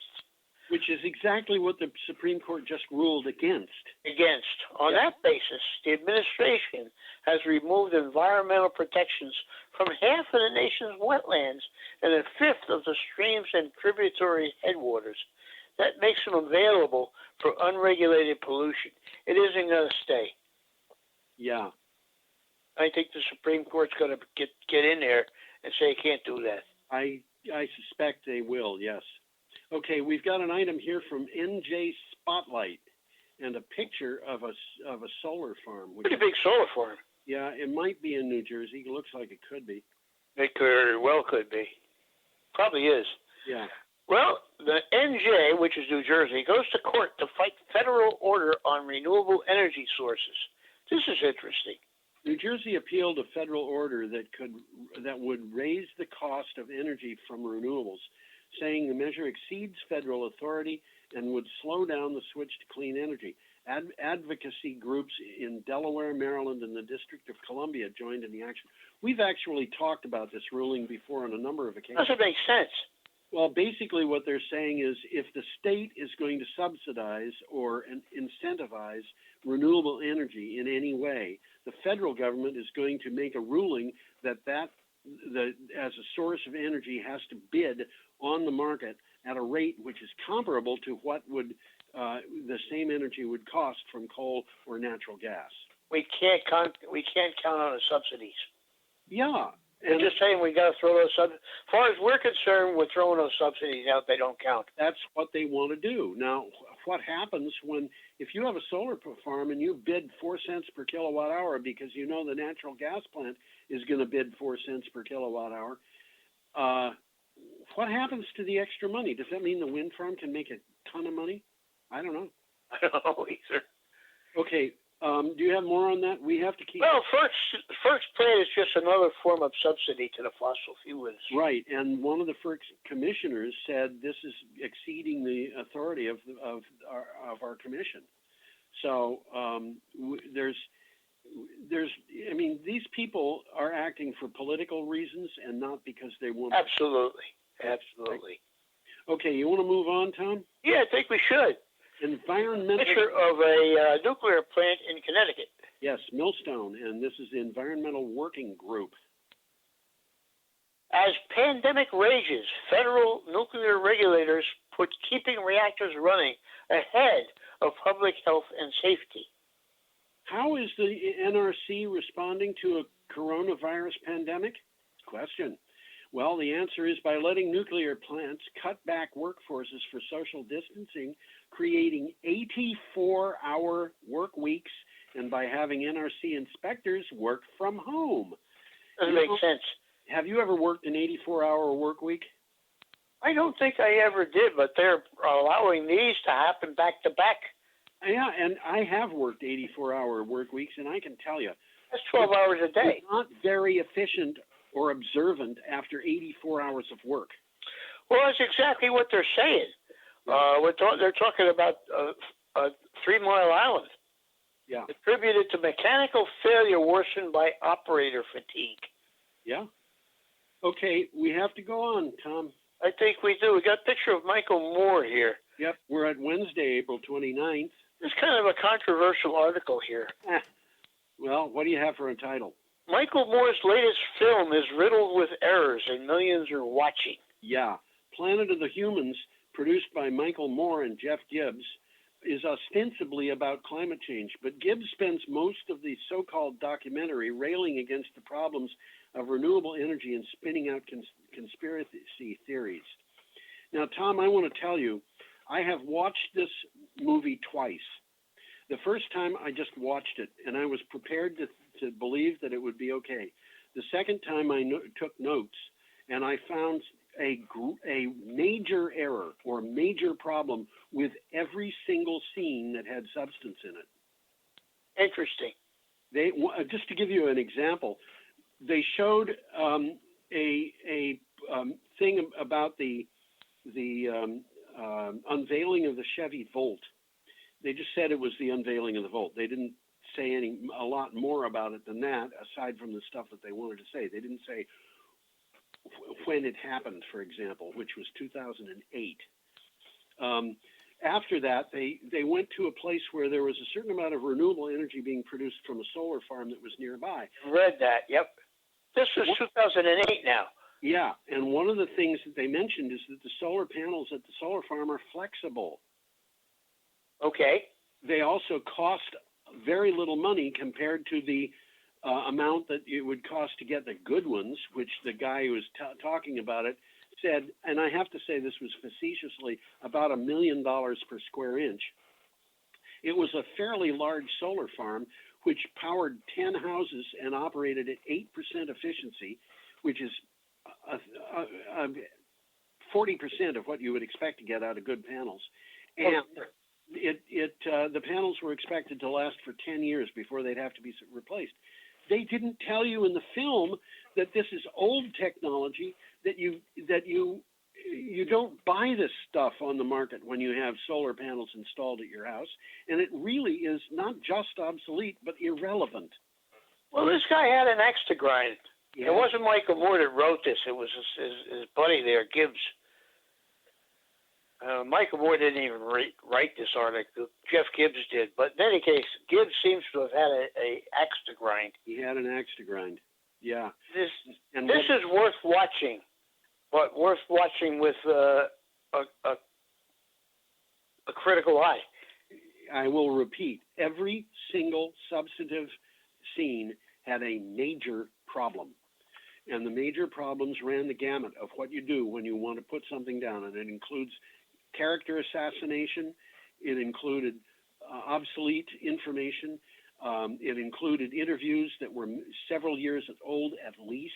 Which is exactly what the Supreme Court just ruled against. On that basis, the administration has removed environmental protections from half of the nation's wetlands and a fifth of the streams and tributary headwaters. That makes them available for unregulated pollution. It isn't going to stay. Yeah. I think the Supreme Court's going to get in there and say you can't do that. I suspect they will, yes. Okay, we've got an item here from NJ Spotlight and a picture of a solar farm. Pretty big solar farm. Yeah, it might be in New Jersey. It looks like it could be. It very well could be. Probably is. Yeah. Well, the NJ, which is New Jersey, goes to court to fight federal order on renewable energy sources. This is interesting. New Jersey appealed a federal order that would raise the cost of energy from renewables, saying the measure exceeds federal authority and would slow down the switch to clean energy. Advocacy groups in Delaware, Maryland, and the District of Columbia joined in the action. We've actually talked about this ruling before on a number of occasions. Doesn't make sense. Well, basically what they're saying is if the state is going to subsidize or incentivize renewable energy in any way, the federal government is going to make a ruling that as a source of energy has to bid on the market at a rate which is comparable to what would the same energy would cost from coal or natural gas. We can't count on the subsidies. Yeah. They're just saying we got to throw those subsidies. As far as we're concerned, we're throwing those subsidies out. They don't count. That's what they want to do. Now, what happens if you have a solar farm and you bid 4 cents per kilowatt hour because you know the natural gas plant is going to bid 4 cents per kilowatt hour, what happens to the extra money? Does that mean the wind farm can make a ton of money? I don't know. I don't know either. Okay. Do you have more on that? We have to keep. Well, FERC's plan is just another form of subsidy to the fossil fuel industry. Right, and one of the FERC commissioners said this is exceeding the authority of our commission. So these people are acting for political reasons and not because they want. Absolutely. Okay, you want to move on, Tom? Yeah, I think we should. Environmental. Picture of a nuclear plant in Connecticut. Yes, Millstone, and this is the Environmental Working Group. As pandemic rages, federal nuclear regulators put keeping reactors running ahead of public health and safety. How is the NRC responding to a coronavirus pandemic? Question. Well, the answer is by letting nuclear plants cut back workforces for social distancing, creating 84-hour work weeks, and by having NRC inspectors work from home. Doesn't make sense. Have you ever worked an 84-hour work week? I don't think I ever did, but they're allowing these to happen back to back. Yeah, and I have worked 84-hour work weeks, and I can tell you. That's 12 hours a day. It's not very efficient or observant after 84 hours of work. Well, that's exactly what they're saying. They're talking about 3 Mile Island. Yeah. Attributed to mechanical failure worsened by operator fatigue. Yeah. Okay, we have to go on, Tom. I think we do. We got a picture of Michael Moore here. Yep, we're at Wednesday, April 29th. It's kind of a controversial article here. Well, what do you have for a title? Michael Moore's latest film is riddled with errors, and millions are watching. Yeah. Planet of the Humans, produced by Michael Moore and Jeff Gibbs, is ostensibly about climate change, but Gibbs spends most of the so-called documentary railing against the problems of renewable energy and spinning out conspiracy theories. Now, Tom, I want to tell you, I have watched this movie twice. The first time I just watched it, and I was prepared to believe that it would be okay. The second time I took notes, and I found a major error or major problem with every single scene that had substance in it. Interesting. They just to give you an example, they showed a thing about the unveiling of the Chevy Volt. They just said it was the unveiling of the Volt. They didn't say a lot more about it than that, aside from the stuff that they wanted to say. They didn't say when it happened, for example, which was 2008. After that, they went to a place where there was a certain amount of renewable energy being produced from a solar farm that was nearby. Read that, yep. This was 2008 now. Yeah, and one of the things that they mentioned is that the solar panels at the solar farm are flexible. Okay. They also cost very little money compared to the amount that it would cost to get the good ones, which the guy who was talking about it said, and I have to say this was facetiously, about $1 million per square inch. It was a fairly large solar farm which powered 10 houses and operated at 8% efficiency, which is 40% of what you would expect to get out of good panels. And the panels were expected to last for 10 years before they'd have to be replaced. They didn't tell you in the film that this is old technology, that you don't buy this stuff on the market when you have solar panels installed at your house, and it really is not just obsolete but irrelevant. Well, this guy had an axe to grind. Yeah. It wasn't Michael Moore that wrote this. It was his buddy there, Gibbs. Michael Moore didn't even write this article. Jeff Gibbs did. But in any case, Gibbs seems to have had a axe to grind. He had an axe to grind. Yeah. This is worth watching, but worth watching with a critical eye. I will repeat, every single substantive scene had a major problem. And the major problems ran the gamut of what you do when you want to put something down. And it includes character assassination. It included obsolete information. It included interviews that were several years old at least.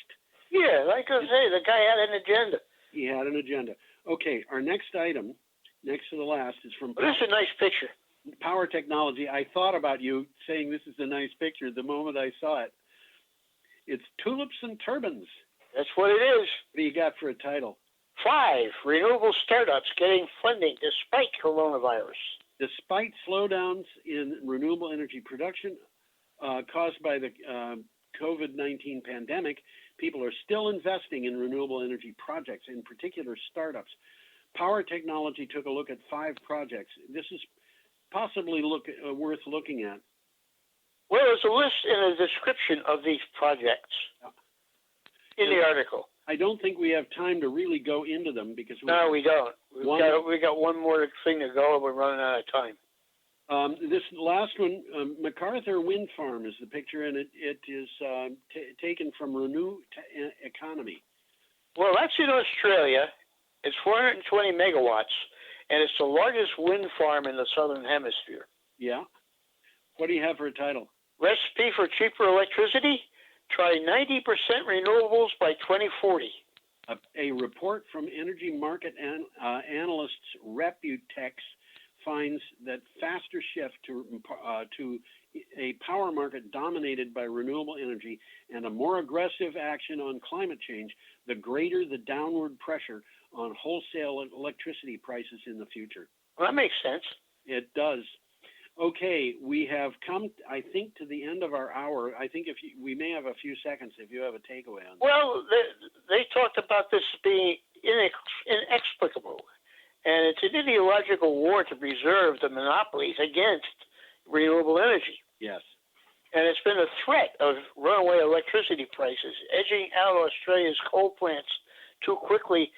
Yeah, like I say, the guy had an agenda. He had an agenda. Okay, our next item, next to the last, is from This is a nice picture. Power Technology. I thought about you saying this is a nice picture the moment I saw it. It's Tulips and Turbines. That's what it is. What do you got for a title? 5 renewable startups getting funding despite coronavirus. Despite slowdowns in renewable energy production caused by the COVID-19 pandemic, people are still investing in renewable energy projects, in particular startups. Power Technology took a look at 5 projects. This is possibly worth looking at. Well, there's a list and a description of these projects in the article. I don't think we have time to really go into them because we don't. We got one more thing to go, and we're running out of time. This last one, MacArthur Wind Farm is the picture, and it is taken from Renew Economy. Well, that's in Australia. It's 420 megawatts, and it's the largest wind farm in the southern hemisphere. Yeah. What do you have for a title? Recipe for cheaper electricity? Try 90% renewables by 2040. A report from energy market analysts Reputex finds that faster shift to a power market dominated by renewable energy and a more aggressive action on climate change, the greater the downward pressure on wholesale electricity prices in the future. Well, that makes sense. It does. Okay, we have come, I think, to the end of our hour. I think we may have a few seconds if you have a takeaway on that. Well, they talked about this being inexplicable, and it's an ideological war to preserve the monopolies against renewable energy. Yes. And it's been a threat of runaway electricity prices, edging out Australia's coal plants too quickly.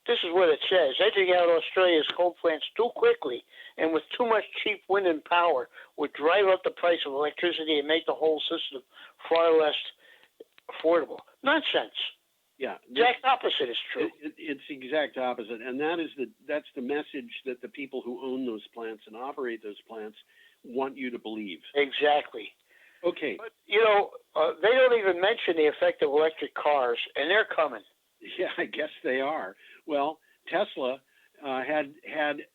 This is what it says, edging out Australia's coal plants too quickly and with too much cheap wind and power would drive up the price of electricity and make the whole system far less affordable. Nonsense. Yeah. Exact opposite is true. It's the exact opposite. And that's the message that the people who own those plants and operate those plants want you to believe. Exactly. Okay. But, they don't even mention the effect of electric cars, and they're coming. Yeah, I guess they are. Well, Tesla had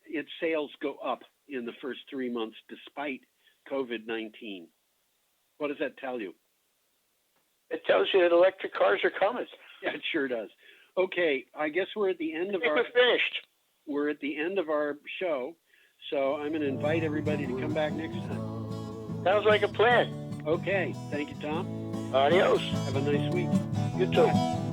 its sales go up in the first 3 months despite COVID-19. What does that tell you? It tells you that electric cars are coming. Yeah, it sure does. Okay, I guess we're at the end of our. We're finished. We're at the end of our show, so I'm going to invite everybody to come back next time. Sounds like a plan. Okay, thank you, Tom. Adios. Have a nice week. You too.